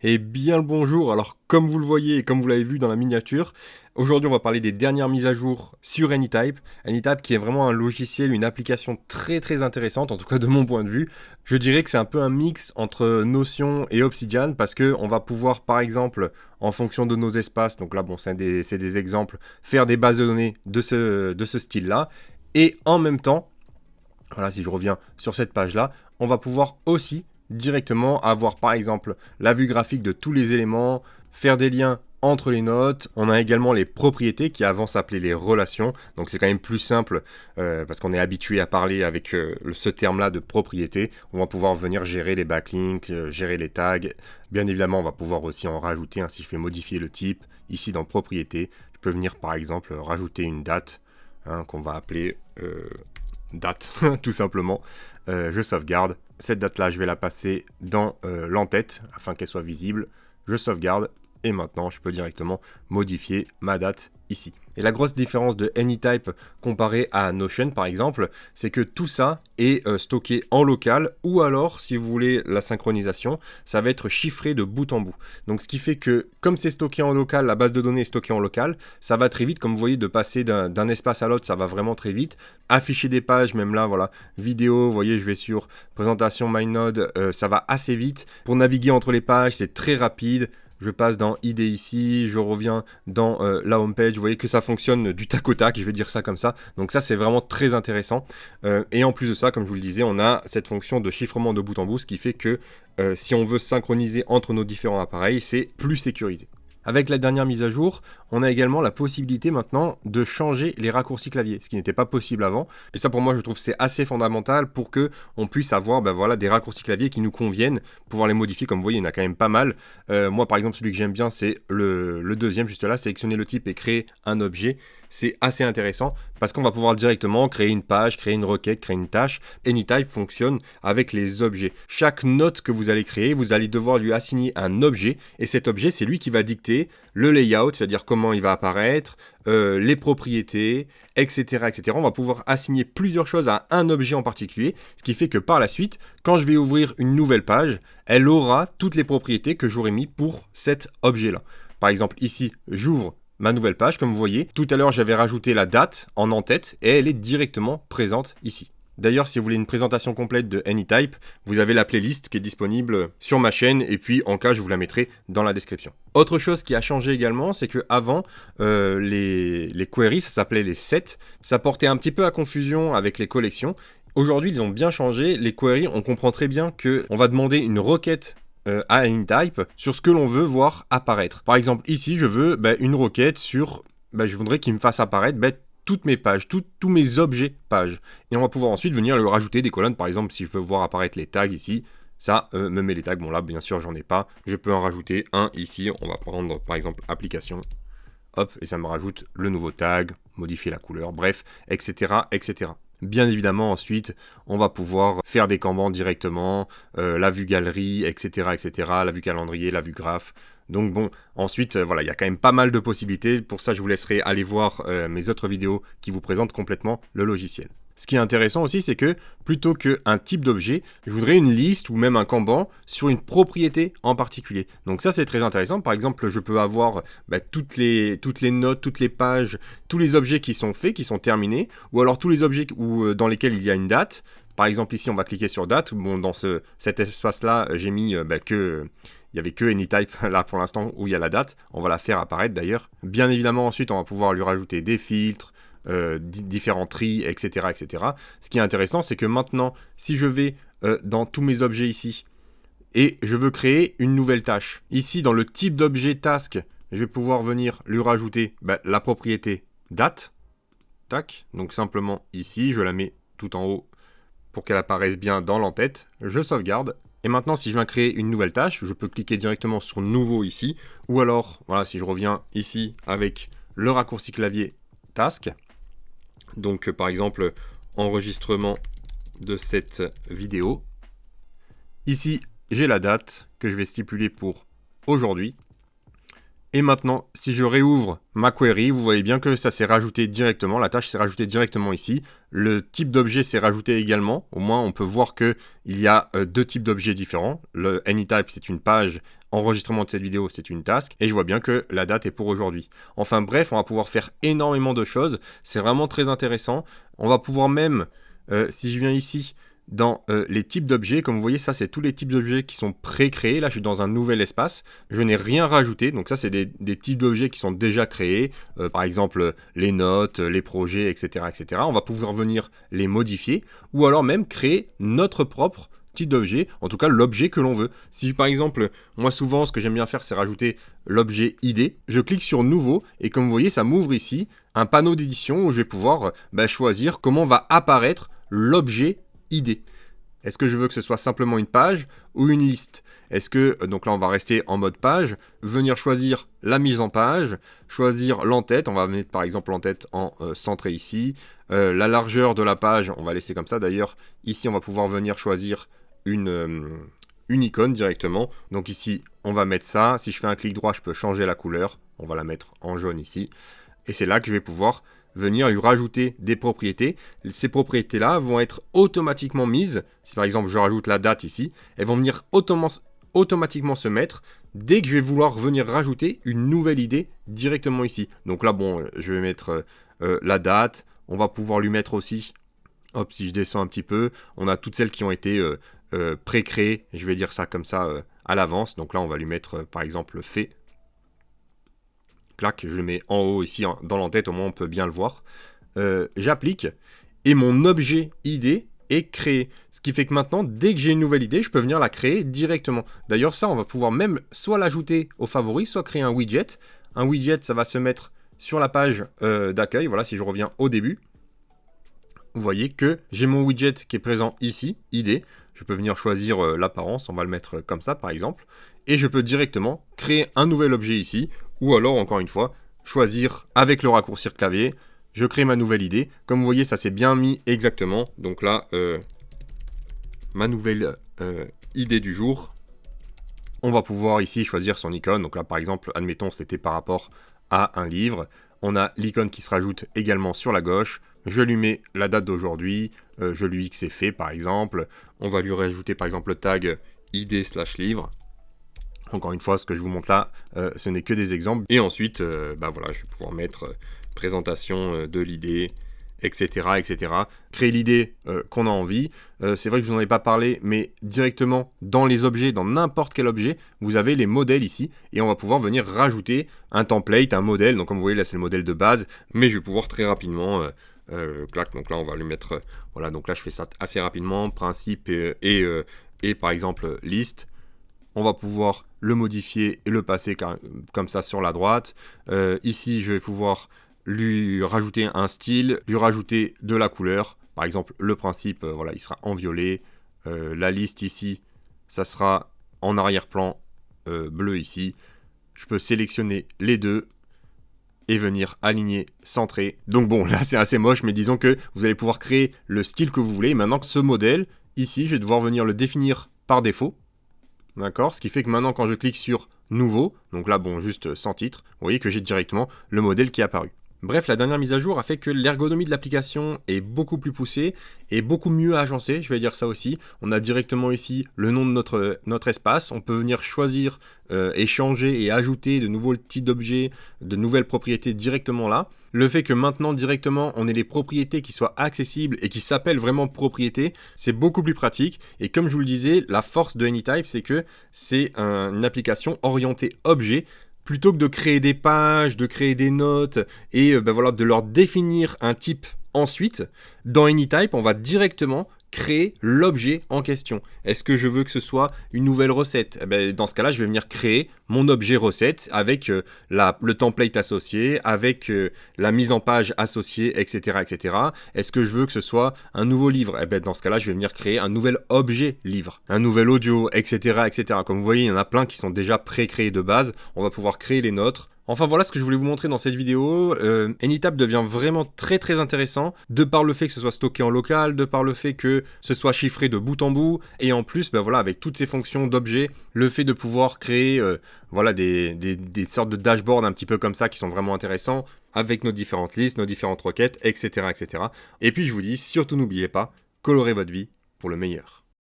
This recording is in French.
Et bien le bonjour, alors comme vous le voyez et comme vous l'avez vu dans la miniature, aujourd'hui on va parler des dernières mises à jour sur AnyType. AnyType qui est vraiment un logiciel, une application très très intéressante, en tout cas de mon point de vue. Je dirais que c'est un peu un mix entre Notion et Obsidian parce que on va pouvoir par exemple, en fonction de nos espaces, donc là bon c'est des exemples, faire des bases de données de ce style-là. Et en même temps, voilà, si je reviens sur cette page-là, on va pouvoir aussi directement avoir par exemple la vue graphique de tous les éléments, faire des liens entre les notes. On a également les propriétés qui avant s'appelaient les relations. Donc c'est quand même plus simple parce qu'on est habitué à parler avec ce terme-là de propriété. On va pouvoir venir gérer les backlinks, gérer les tags. Bien évidemment, on va pouvoir aussi en rajouter. Si je fais modifier le type, ici dans propriété, je peux venir par exemple rajouter une date qu'on va appeler date, tout simplement. Je sauvegarde. Cette date-là, je vais la passer dans l'entête afin qu'elle soit visible. Je sauvegarde et maintenant, je peux directement modifier ma date ici. Et la grosse différence de AnyType comparé à Notion, par exemple, c'est que tout ça est stocké en local ou alors, si vous voulez la synchronisation, ça va être chiffré de bout en bout. Donc, ce qui fait que, comme c'est stocké en local, la base de données est stockée en local, ça va très vite. Comme vous voyez, de passer d'un espace à l'autre, ça va vraiment très vite. Afficher des pages, même là, voilà, vidéo, vous voyez, je vais sur présentation MyNode, ça va assez vite. Pour naviguer entre les pages, c'est très rapide. Je passe dans ID ici, je reviens dans la homepage. Vous voyez que ça fonctionne du tac au tac, je vais dire ça comme ça. Donc ça, c'est vraiment très intéressant. Et en plus de ça, comme je vous le disais, on a cette fonction de chiffrement de bout en bout, ce qui fait que si on veut synchroniser entre nos différents appareils, c'est plus sécurisé. Avec la dernière mise à jour, on a également la possibilité maintenant de changer les raccourcis clavier, ce qui n'était pas possible avant. Et ça, pour moi, je trouve que c'est assez fondamental pour que on puisse avoir voilà, des raccourcis clavier qui nous conviennent, pouvoir les modifier. Comme vous voyez, il y en a quand même pas mal. Moi, par exemple, celui que j'aime bien, c'est le deuxième, juste là, sélectionner le type et créer un objet. C'est assez intéressant parce qu'on va pouvoir directement créer une page, créer une requête, créer une tâche. AnyType fonctionne avec les objets. Chaque note que vous allez créer, vous allez devoir lui assigner un objet et cet objet, c'est lui qui va dicter le layout, c'est-à-dire comment il va apparaître, les propriétés, etc., etc. On va pouvoir assigner plusieurs choses à un objet en particulier, ce qui fait que par la suite, quand je vais ouvrir une nouvelle page, elle aura toutes les propriétés que j'aurais mis pour cet objet-là. Par exemple, ici, j'ouvre ma nouvelle page, comme vous voyez. Tout à l'heure, j'avais rajouté la date en en-tête et elle est directement présente ici. D'ailleurs, si vous voulez une présentation complète de AnyType, vous avez la playlist qui est disponible sur ma chaîne et puis en cas, je vous la mettrai dans la description. Autre chose qui a changé également, c'est que avant les queries, ça s'appelait les sets, ça portait un petit peu à confusion avec les collections. Aujourd'hui, ils ont bien changé. Les queries, on comprend très bien qu'on va demander une requête à AnyType sur ce que l'on veut voir apparaître. Par exemple, ici, je veux une requête sur... je voudrais qu'il me fasse apparaître toutes mes pages, tous mes objets pages. Et on va pouvoir ensuite venir lui rajouter des colonnes. Par exemple, si je veux voir apparaître les tags ici, ça me met les tags. Bon là, bien sûr, j'en ai pas. Je peux en rajouter un ici. On va prendre par exemple application. Hop, et ça me rajoute le nouveau tag, modifier la couleur, bref, etc., etc. Bien évidemment, ensuite, on va pouvoir faire des Kanban directement, la vue galerie, etc., etc., la vue calendrier, la vue graphe. Donc bon, ensuite, voilà, il y a quand même pas mal de possibilités. Pour ça, je vous laisserai aller voir mes autres vidéos qui vous présentent complètement le logiciel. Ce qui est intéressant aussi, c'est que plutôt qu'un type d'objet, je voudrais une liste ou même un Kanban sur une propriété en particulier. Donc ça, c'est très intéressant. Par exemple, je peux avoir toutes les notes, toutes les pages, tous les objets qui sont faits, qui sont terminés, ou alors tous les objets dans lesquels il y a une date. Par exemple, ici, on va cliquer sur date. Bon, dans cet espace-là, j'ai mis que... Il n'y avait que AnyType là pour l'instant où il y a la date. On va la faire apparaître d'ailleurs. Bien évidemment, ensuite, on va pouvoir lui rajouter des filtres, différents tris, etc., etc. Ce qui est intéressant, c'est que maintenant, si je vais dans tous mes objets ici, et je veux créer une nouvelle tâche. Ici, dans le type d'objet task, je vais pouvoir venir lui rajouter la propriété date. Tac. Donc simplement ici, je la mets tout en haut pour qu'elle apparaisse bien dans l'entête. Je sauvegarde. Et maintenant, si je viens créer une nouvelle tâche, je peux cliquer directement sur nouveau ici. Ou alors, voilà, si je reviens ici avec le raccourci clavier task. Donc, par exemple, enregistrement de cette vidéo. Ici, j'ai la date que je vais stipuler pour aujourd'hui. Et maintenant, si je réouvre ma query, vous voyez bien que ça s'est rajouté directement, la tâche s'est rajoutée directement ici. Le type d'objet s'est rajouté également. Au moins, on peut voir qu'il y a deux types d'objets différents. Le AnyType, c'est une page enregistrement de cette vidéo, c'est une task, et je vois bien que la date est pour aujourd'hui. Enfin bref, on va pouvoir faire énormément de choses, c'est vraiment très intéressant. On va pouvoir même, si je viens ici, dans les types d'objets, comme vous voyez, ça c'est tous les types d'objets qui sont pré-créés. Là je suis dans un nouvel espace, je n'ai rien rajouté, donc ça c'est des types d'objets qui sont déjà créés, par exemple les notes, les projets, etc., etc. On va pouvoir venir les modifier, ou alors même créer notre propre type d'objet, en tout cas l'objet que l'on veut. Si par exemple, moi souvent ce que j'aime bien faire c'est rajouter l'objet ID, je clique sur nouveau et comme vous voyez ça m'ouvre ici un panneau d'édition où je vais pouvoir choisir comment va apparaître l'objet ID. Est-ce que je veux que ce soit simplement une page ou une liste? Est-ce que, donc là on va rester en mode page, venir choisir la mise en page, choisir l'entête, on va mettre par exemple l'entête en centré ici, la largeur de la page, on va laisser comme ça. D'ailleurs, ici on va pouvoir venir choisir une icône directement. Donc ici, on va mettre ça. Si je fais un clic droit, je peux changer la couleur. On va la mettre en jaune ici. Et c'est là que je vais pouvoir venir lui rajouter des propriétés. Ces propriétés-là vont être automatiquement mises. Si par exemple, je rajoute la date ici, elles vont venir automatiquement se mettre dès que je vais vouloir venir rajouter une nouvelle idée directement ici. Donc là, bon, je vais mettre la date. On va pouvoir lui mettre aussi, hop, si je descends un petit peu, on a toutes celles qui ont été pré-créées, je vais dire ça comme ça à l'avance. Donc là, on va lui mettre par exemple fait. Clac, je le mets en haut ici dans l'entête, au moins on peut bien le voir. J'applique et mon objet ID est créé. Ce qui fait que maintenant, dès que j'ai une nouvelle idée, je peux venir la créer directement. D'ailleurs, ça, on va pouvoir même soit l'ajouter aux favoris, soit créer un widget. Un widget, ça va se mettre sur la page d'accueil. Voilà, si je reviens au début, vous voyez que j'ai mon widget qui est présent ici, ID. Je peux venir choisir l'apparence, on va le mettre comme ça par exemple. Et je peux directement créer un nouvel objet ici. Ou alors, encore une fois, choisir avec le raccourci clavier. Je crée ma nouvelle idée. Comme vous voyez, ça s'est bien mis exactement. Donc là, ma nouvelle idée du jour. On va pouvoir ici choisir son icône. Donc là, par exemple, admettons, c'était par rapport à un livre. On a l'icône qui se rajoute également sur la gauche. Je lui mets la date d'aujourd'hui. Je lui dis que c'est fait, par exemple. On va lui rajouter, par exemple, le tag ID/livre. Encore une fois, ce que je vous montre là, ce n'est que des exemples. Et ensuite, voilà, je vais pouvoir mettre présentation de l'idée, etc., etc. Créer l'idée qu'on a envie. C'est vrai que je vous en ai pas parlé, mais directement dans les objets, dans n'importe quel objet, vous avez les modèles ici. Et on va pouvoir venir rajouter un template, un modèle. Donc comme vous voyez, là c'est le modèle de base. Mais je vais pouvoir très rapidement... clac, donc là on va lui mettre... voilà, donc là je fais ça assez rapidement. Principe et par exemple liste. On va pouvoir le modifier et le passer comme ça sur la droite. Ici, je vais pouvoir lui rajouter un style, lui rajouter de la couleur. Par exemple, le principe, voilà, il sera en violet. La liste ici, ça sera en arrière-plan bleu ici. Je peux sélectionner les deux et venir aligner, centrer. Donc bon, là c'est assez moche, mais disons que vous allez pouvoir créer le style que vous voulez. Maintenant que ce modèle, ici, je vais devoir venir le définir par défaut. D'accord, ce qui fait que maintenant quand je clique sur nouveau, donc là bon juste sans titre, vous voyez que j'ai directement le modèle qui est apparu. Bref, la dernière mise à jour a fait que l'ergonomie de l'application est beaucoup plus poussée et beaucoup mieux agencée, je vais dire ça aussi. On a directement ici le nom de notre espace, on peut venir choisir, échanger et ajouter de nouveaux types d'objets, de nouvelles propriétés directement là. Le fait que maintenant directement on ait les propriétés qui soient accessibles et qui s'appellent vraiment propriétés, c'est beaucoup plus pratique. Et comme je vous le disais, la force de Anytype, c'est que c'est une application orientée objet. Plutôt que de créer des pages, de créer des notes et voilà, de leur définir un type ensuite, dans Anytype, on va directement créer l'objet en question. Est-ce que je veux que ce soit une nouvelle recette ? Dans ce cas-là, je vais venir créer mon objet recette avec le template associé, avec la mise en page associée, etc., etc. Est-ce que je veux que ce soit un nouveau livre ? Dans ce cas-là, je vais venir créer un nouvel objet livre, un nouvel audio, etc., etc. Comme vous voyez, il y en a plein qui sont déjà pré-créés de base. On va pouvoir créer les nôtres. Enfin voilà ce que je voulais vous montrer dans cette vidéo. Anytype devient vraiment très très intéressant de par le fait que ce soit stocké en local, de par le fait que ce soit chiffré de bout en bout et en plus voilà, avec toutes ces fonctions d'objets, le fait de pouvoir créer voilà, des sortes de dashboards un petit peu comme ça qui sont vraiment intéressants avec nos différentes listes, nos différentes requêtes, etc., etc. Et puis je vous dis, surtout n'oubliez pas, colorez votre vie pour le meilleur.